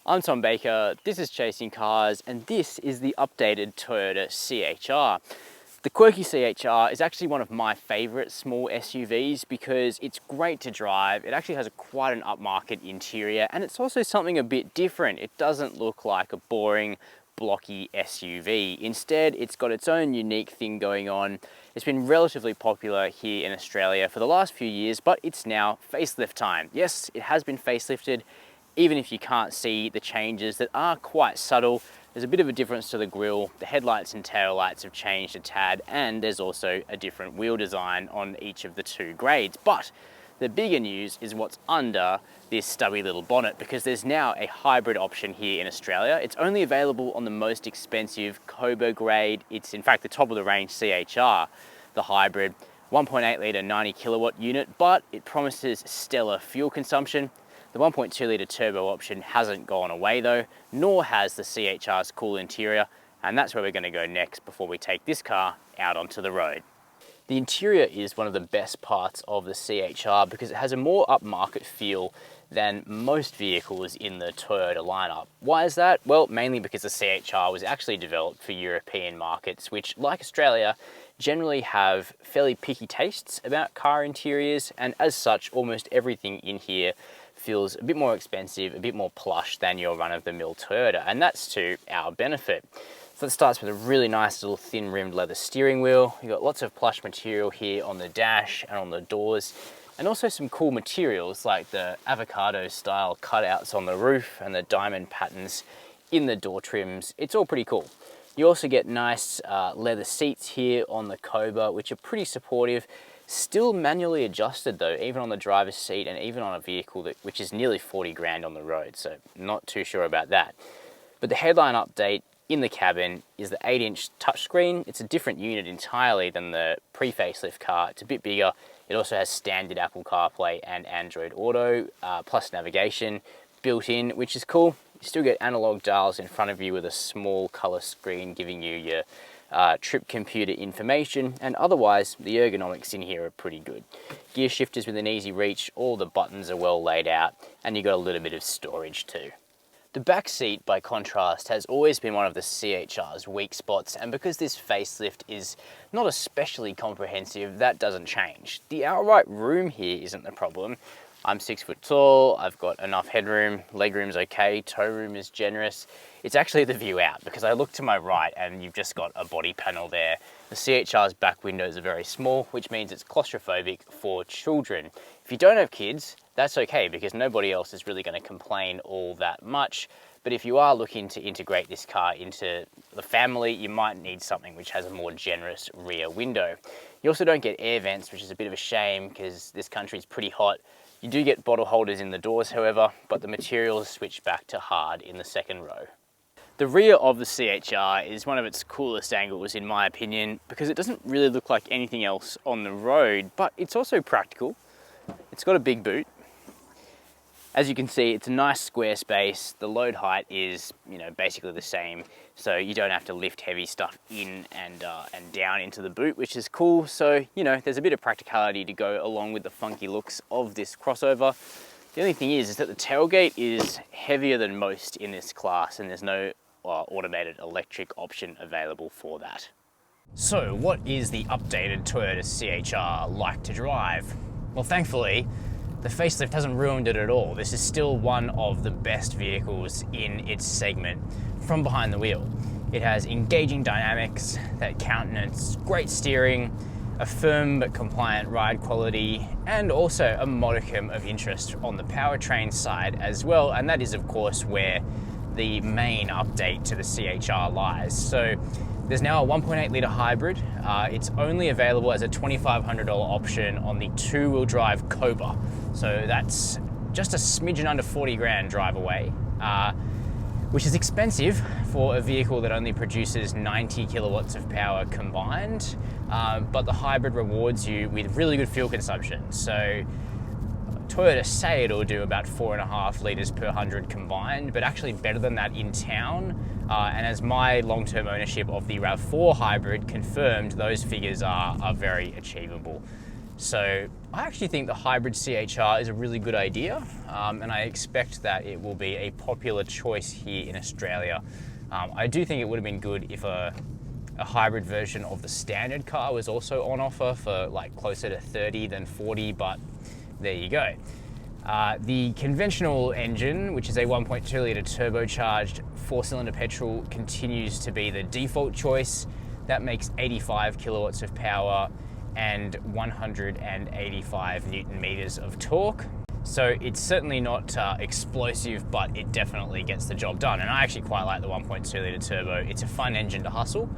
I'm Tom Baker, this is Chasing Cars, and this is the updated Toyota CHR. The quirky CHR is actually one of my favourite small SUVs because it's great to drive. It actually has quite an upmarket interior, and it's also something a bit different. It doesn't look like a boring, blocky SUV. Instead, it's got its own unique thing going on. It's been relatively popular here in Australia for the last few years, but it's now facelift time. Yes, it has been facelifted, even if you can't see the changes that are quite subtle. There's a bit of a difference to the grille. The headlights and taillights have changed a tad, and there's also a different wheel design on each of the two grades. But the bigger news is what's under this stubby little bonnet, because there's now a hybrid option here in Australia. It's only available on the most expensive Cobra grade. It's in fact the top of the range CHR, the hybrid, 1.8 litre 90 kilowatt unit, but it promises stellar fuel consumption. The 1.2 litre turbo option hasn't gone away though, nor has the CHR's cool interior, and that's where we're going to go next before we take this car out onto the road. The interior is one of the best parts of the CHR because it has a more upmarket feel than most vehicles in the Toyota lineup. Why is that? Well, mainly because the CHR was actually developed for European markets, which, like Australia, generally have fairly picky tastes about car interiors, and as such, almost everything in here feels a bit more expensive, a bit more plush than your run-of-the-mill Toyota, and that's to our benefit. So it starts with a really nice little thin rimmed leather steering wheel. You've got lots of plush material here on the dash and on the doors, and also some cool materials like the avocado style cutouts on the roof and the diamond patterns in the door trims. It's all pretty cool. You also get nice leather seats here on the Cobra, which are pretty supportive. Still manually adjusted though, even on the driver's seat and even on a vehicle which is nearly 40 grand on the road, so not too sure about that. But the headline update in the cabin is the 8-inch touchscreen. It's a different unit entirely than the pre-facelift car. It's a bit bigger. It also has standard Apple CarPlay and Android Auto, plus navigation built in, which is cool. You still get analog dials in front of you with a small color screen giving you your trip computer information, and otherwise the ergonomics in here are pretty good. Gear shifters with an easy reach, all the buttons are well laid out, and you got a little bit of storage too. The back seat, by contrast, has always been one of the CHR's weak spots, and because this facelift is not especially comprehensive, that doesn't change. The outright room here isn't the problem. I'm 6 foot tall, I've got enough headroom, legroom's okay, tow room is generous. It's actually the view out, because I look to my right and you've just got a body panel there. The CHR's back windows are very small, which means it's claustrophobic for children. If you don't have kids, that's okay, because nobody else is really going to complain all that much. But if you are looking to integrate this car into the family, you might need something which has a more generous rear window. You also don't get air vents, which is a bit of a shame because this country's pretty hot. You do get bottle holders in the doors, however, but the materials switch back to hard in the second row. The rear of the CHR is one of its coolest angles in my opinion, because it doesn't really look like anything else on the road, but it's also practical. It's got a big boot. As you can see, it's a nice square space. The load height is, basically the same, so you don't have to lift heavy stuff in and down into the boot, which is cool. So, there's a bit of practicality to go along with the funky looks of this crossover. The only thing is that the tailgate is heavier than most in this class, and there's no automated electric option available for that. So, what is the updated Toyota CHR like to drive? Well, thankfully, the facelift hasn't ruined it at all. This is still one of the best vehicles in its segment from behind the wheel. It has engaging dynamics that countenance great steering, a firm but compliant ride quality, and also a modicum of interest on the powertrain side as well, and that is of course where the main update to the CHR lies. So there's now a 1.8 litre hybrid. It's only available as a $2,500 option on the two-wheel drive Cobra. So that's just a smidgen under 40 grand drive away, which is expensive for a vehicle that only produces 90 kilowatts of power combined, but the hybrid rewards you with really good fuel consumption. So Toyota say it'll do about 4.5 litres per 100 combined, but actually better than that in town. And as my long-term ownership of the RAV4 hybrid confirmed, those figures are very achievable. So I actually think the hybrid CHR is a really good idea, and I expect that it will be a popular choice here in Australia. I do think it would have been good if a hybrid version of the standard car was also on offer for like closer to 30 than 40, but there you go. The conventional engine, which is a 1.2 litre turbocharged 4-cylinder petrol, continues to be the default choice. That makes 85 kilowatts of power and 185 newton meters of torque. So it's certainly not explosive, but it definitely gets the job done. And I actually quite like the 1.2 litre turbo. It's a fun engine to hustle.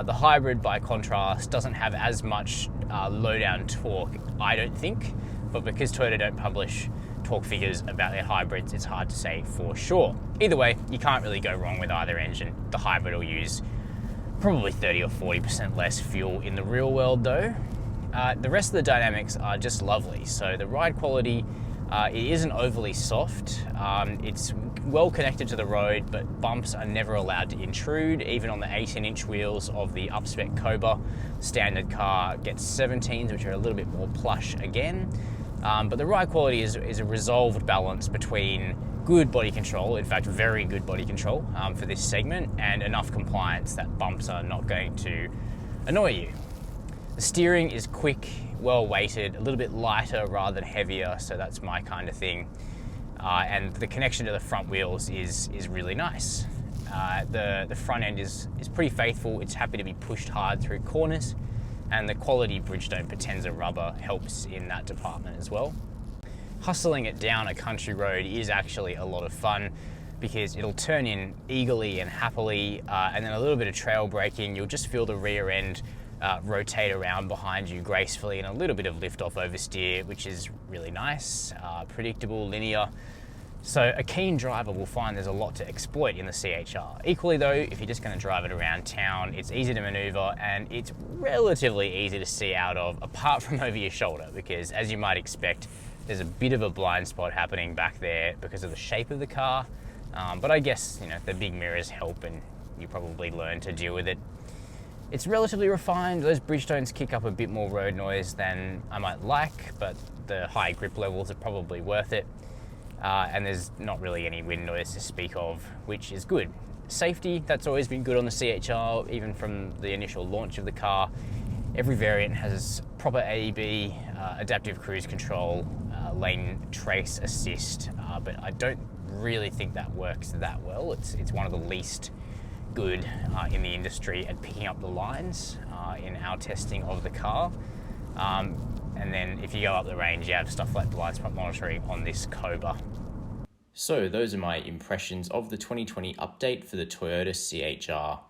The hybrid, by contrast, doesn't have as much low-down torque, I don't think, but because Toyota don't publish torque figures about their hybrids, it's hard to say for sure. Either way, you can't really go wrong with either engine. The hybrid will use probably 30 or 40% less fuel in the real world though. The rest of the dynamics are just lovely. So the ride quality, it isn't overly soft. It's well connected to the road, but bumps are never allowed to intrude, even on the 18-inch wheels of the upspec Cobra. Standard car gets 17s, which are a little bit more plush again. But the ride quality is a resolved balance between good body control, in fact very good body control for this segment, and enough compliance that bumps are not going to annoy you. The steering is quick, well weighted, a little bit lighter rather than heavier, so that's my kind of thing. And the connection to the front wheels is really nice. The front end is pretty faithful. It's happy to be pushed hard through corners, and the quality Bridgestone Potenza rubber helps in that department as well. Hustling it down a country road is actually a lot of fun because it'll turn in eagerly and happily, and then a little bit of trail braking, you'll just feel the rear end rotate around behind you gracefully, and a little bit of lift off oversteer, which is really nice, predictable, linear. So a keen driver will find there's a lot to exploit in the CHR. Equally though, if you're just going to drive it around town, it's easy to maneuver and it's relatively easy to see out of, apart from over your shoulder, because as you might expect, there's a bit of a blind spot happening back there because of the shape of the car. But I guess, the big mirrors help and you probably learn to deal with it. It's relatively refined. Those Bridgestones kick up a bit more road noise than I might like, but the high grip levels are probably worth it. And there's not really any wind noise to speak of, which is good. Safety, that's always been good on the CHR, even from the initial launch of the car. Every variant has proper AEB, adaptive cruise control, lane trace assist, but I don't really think that works that well. It's one of the least good in the industry at picking up the lines in our testing of the car. And then if you go up the range, you have stuff like blind spot monitoring on this Cobra. So those are my impressions of the 2020 update for the Toyota CHR.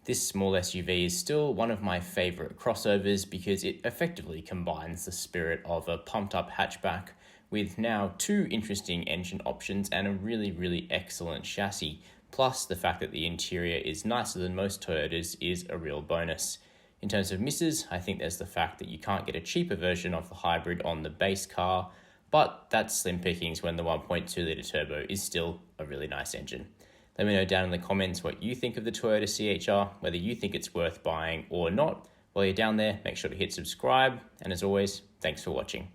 This small SUV is still one of my favourite crossovers because it effectively combines the spirit of a pumped-up hatchback with now two interesting engine options and a really excellent chassis. Plus, the fact that the interior is nicer than most Toyotas is a real bonus. In terms of misses, I think there's the fact that you can't get a cheaper version of the hybrid on the base car, but that's slim pickings when the 1.2 litre turbo is still a really nice engine. Let me know down in the comments what you think of the Toyota CHR, whether you think it's worth buying or not. While you're down there, make sure to hit subscribe, and as always, thanks for watching.